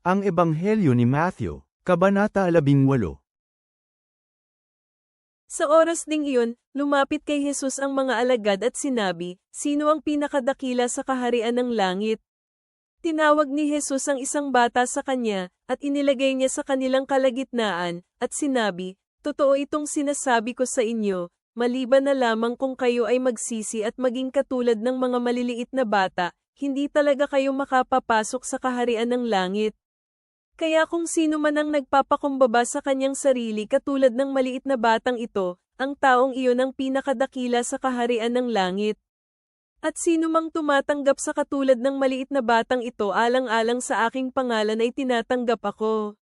Ang Ebanghelyo ni Matthew, Kabanata 18. Sa oras ding iyon, lumapit kay Jesus ang mga alagad at sinabi, "Sino ang pinakadakila sa kaharian ng langit?" Tinawag ni Jesus ang isang bata sa kanya, at inilagay niya sa kanilang kalagitnaan, at sinabi, "Totoo itong sinasabi ko sa inyo, maliban na lamang kung kayo ay magsisi at maging katulad ng mga maliliit na bata, hindi talaga kayo makapapasok sa kaharian ng langit." Kaya kung sino man ang nagpapakumbaba sa kanyang sarili katulad ng maliit na batang ito, ang taong iyon ang pinakadakila sa kaharian ng langit. At sino mang tumatanggap sa katulad ng maliit na batang ito alang-alang sa aking pangalan ay tinatanggap ako.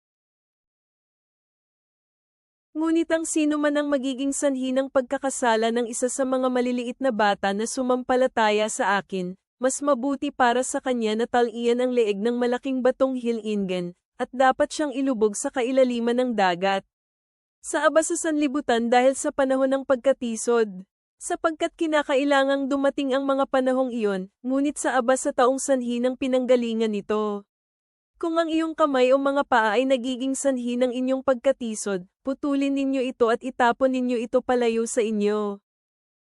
Ngunit ang sino man ang magiging sanhi ng pagkakasala ng isa sa mga maliliit na bata na sumampalataya sa akin, mas mabuti para sa kanya na talian ang leeg ng malaking batong hilingen, at dapat siyang ilubog sa kailaliman ng dagat. Sa aba sa sanlibutan dahil sa panahon ng pagkatisod. Sapagkat kinakailangang dumating ang mga panahong iyon, ngunit sa aba sa taong sanhi ng pinanggalingan nito. Kung ang iyong kamay o mga paa ay nagiging sanhi ng inyong pagkatisod, putulin ninyo ito at itapon ninyo ito palayo sa inyo.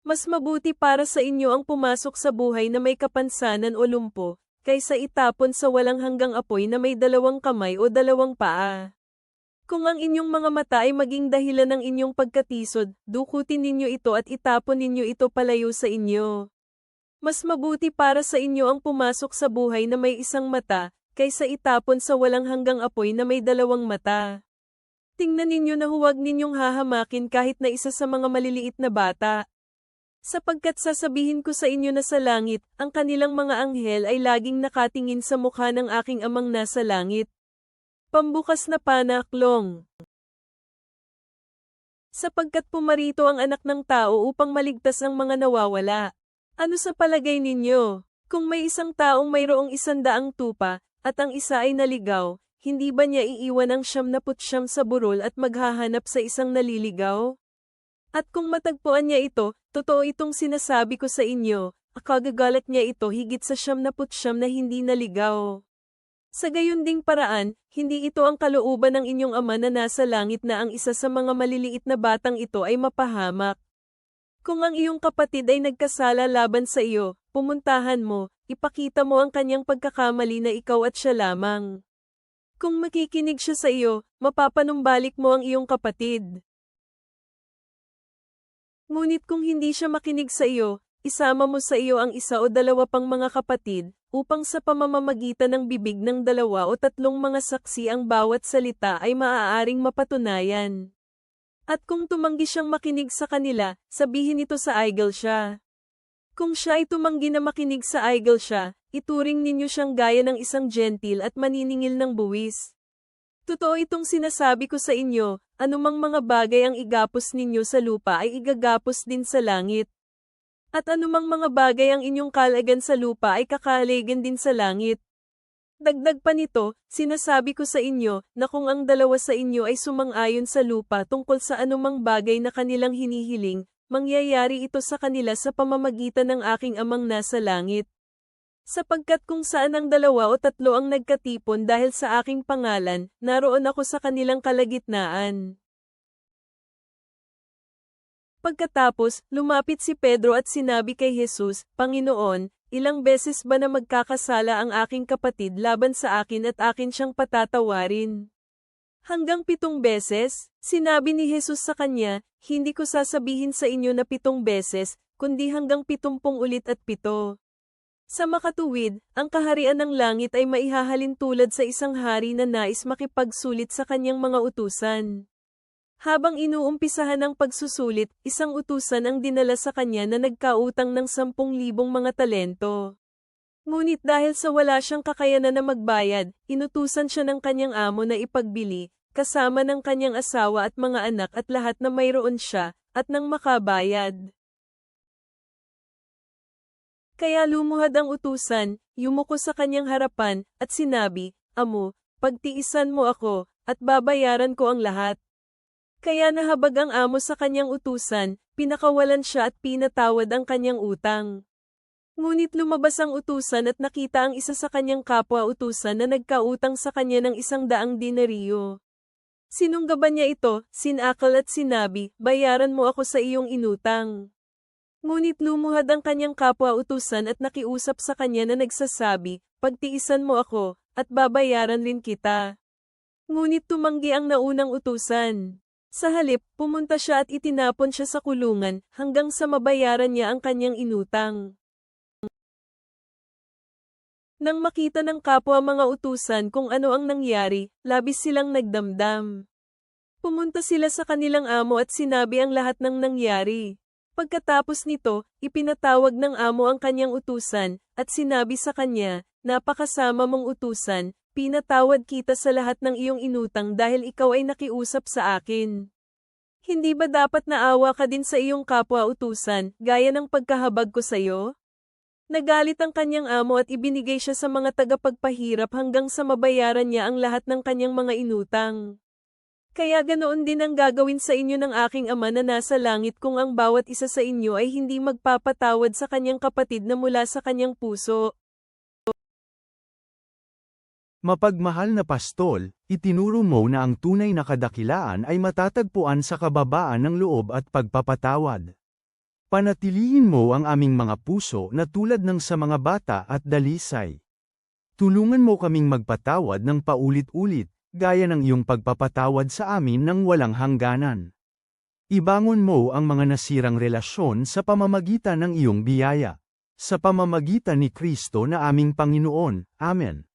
Mas mabuti para sa inyo ang pumasok sa buhay na may kapansanan o lumpo, kaysa itapon sa walang hanggang apoy na may 2 kamay o 2 paa. Kung ang inyong mga mata ay maging dahilan ng inyong pagkatisod, dukutin ninyo ito at itapon ninyo ito palayo sa inyo. Mas mabuti para sa inyo ang pumasok sa buhay na may 1 mata, kaysa itapon sa walang hanggang apoy na may 2 mata. Tingnan ninyo na huwag ninyong hahamakin kahit na isa sa mga maliliit na bata. Sapagkat sasabihin ko sa inyo na sa langit, ang kanilang mga anghel ay laging nakatingin sa mukha ng aking amang nasa langit. Pambukas na panaklong. Sapagkat pumarito ang Anak ng Tao upang maligtas ang mga nawawala. Ano sa palagay ninyo? Kung may isang taong mayroong 100 tupa, at ang isa ay naligaw, hindi ba niya iiwan ang 99 sa burol at maghahanap sa isang naliligaw? At kung matagpuan niya ito, totoo itong sinasabi ko sa inyo, akagagalat niya ito higit sa 99 na hindi naligaw. Sa gayon ding paraan, hindi ito ang kalooban ng inyong Ama na nasa langit na ang isa sa mga maliliit na batang ito ay mapahamak. Kung ang iyong kapatid ay nagkasala laban sa iyo, pumuntahan mo, ipakita mo ang kanyang pagkakamali na ikaw at siya lamang. Kung makikinig siya sa iyo, mapapanumbalik mo ang iyong kapatid. Ngunit kung hindi siya makinig sa iyo, isama mo sa iyo ang 1 o 2 pang mga kapatid, upang sa pamamamagitan ng bibig ng 2 o 3 mga saksi ang bawat salita ay maaaring mapatunayan. At kung tumanggi siyang makinig sa kanila, sabihin ito sa idol siya. Kung siya ay tumanggi na makinig sa idol siya, ituring ninyo siyang gaya ng isang gentil at maniningil ng buwis. Totoo itong sinasabi ko sa inyo, anumang mga bagay ang igapos ninyo sa lupa ay igagapos din sa langit. At anumang mga bagay ang inyong kalagan sa lupa ay kakalagan din sa langit. Dagdag pa nito, sinasabi ko sa inyo, na kung ang 2 sa inyo ay sumang-ayon sa lupa tungkol sa anumang bagay na kanilang hinihiling, mangyayari ito sa kanila sa pamamagitan ng aking Amang nasa langit. Sapagkat kung saan ang 2 o 3 ang nagkatipon dahil sa aking pangalan, naroon ako sa kanilang kalagitnaan. Pagkatapos, lumapit si Pedro at sinabi kay Jesus, "Panginoon, ilang beses ba na magkakasala ang aking kapatid laban sa akin at akin siyang patatawarin? Hanggang 7 beses?" Sinabi ni Jesus sa kanya, "Hindi ko sasabihin sa inyo na 7 beses, kundi hanggang 70 ulit at 7. Sa makatuwid, ang kaharian ng langit ay maihahalin tulad sa isang hari na nais makipagsulit sa kanyang mga utusan. Habang inuumpisahan ang pagsusulit, isang utusan ang dinala sa kanya na nagkautang ng 10,000 mga talento. Ngunit dahil sa wala siyang kakayanan na magbayad, inutusan siya ng kanyang amo na ipagbili, kasama ng kanyang asawa at mga anak at lahat na mayroon siya, at nang makabayad. Kaya lumuhad ang utusan, yumuko sa kanyang harapan, at sinabi, "Amo, pagtiisan mo ako, at babayaran ko ang lahat." Kaya nahabag ang amo sa kanyang utusan, pinakawalan siya at pinatawad ang kanyang utang. Ngunit lumabas ang utusan at nakita ang isa sa kanyang kapwa-utusan na nagkautang sa kanya ng 100 denaryo. Sinunggaban niya ito, sinakal at sinabi, bayaran mo ako sa iyong inutang. Ngunit lumuhad ang kanyang kapwa-utusan at nakiusap sa kanya na nagsasabi, pagtiisan mo ako, at babayaran rin kita. Ngunit tumanggi ang naunang utusan. Sa halip, pumunta siya at itinapon siya sa kulungan, hanggang sa mabayaran niya ang kanyang inutang. Nang makita ng kapwa mga utusan kung ano ang nangyari, labis silang nagdamdam. Pumunta sila sa kanilang amo at sinabi ang lahat ng nangyari. Pagkatapos nito, ipinatawag ng amo ang kanyang utusan, at sinabi sa kanya, napakasama mong utusan, pinatawad kita sa lahat ng iyong inutang dahil ikaw ay nakiusap sa akin. Hindi ba dapat naawa ka din sa iyong kapwa-utusan, gaya ng pagkahabag ko sa iyo? Nagalit ang kanyang amo at ibinigay siya sa mga tagapagpahirap hanggang sa mabayaran niya ang lahat ng kanyang mga inutang. Kaya ganoon din ang gagawin sa inyo ng aking ama na nasa langit kung ang bawat isa sa inyo ay hindi magpapatawad sa kanyang kapatid na mula sa kanyang puso. Mapagmahal na pastol, itinuro mo na ang tunay na kadakilaan ay matatagpuan sa kababaan ng loob at pagpapatawad. Panatilihin mo ang aming mga puso na tulad ng sa mga bata at dalisay. Tulungan mo kaming magpatawad ng paulit-ulit, gaya ng iyong pagpapatawad sa amin ng walang hangganan. Ibangon mo ang mga nasirang relasyon sa pamamagitan ng iyong biyaya. Sa pamamagitan ni Kristo na aming Panginoon. Amen.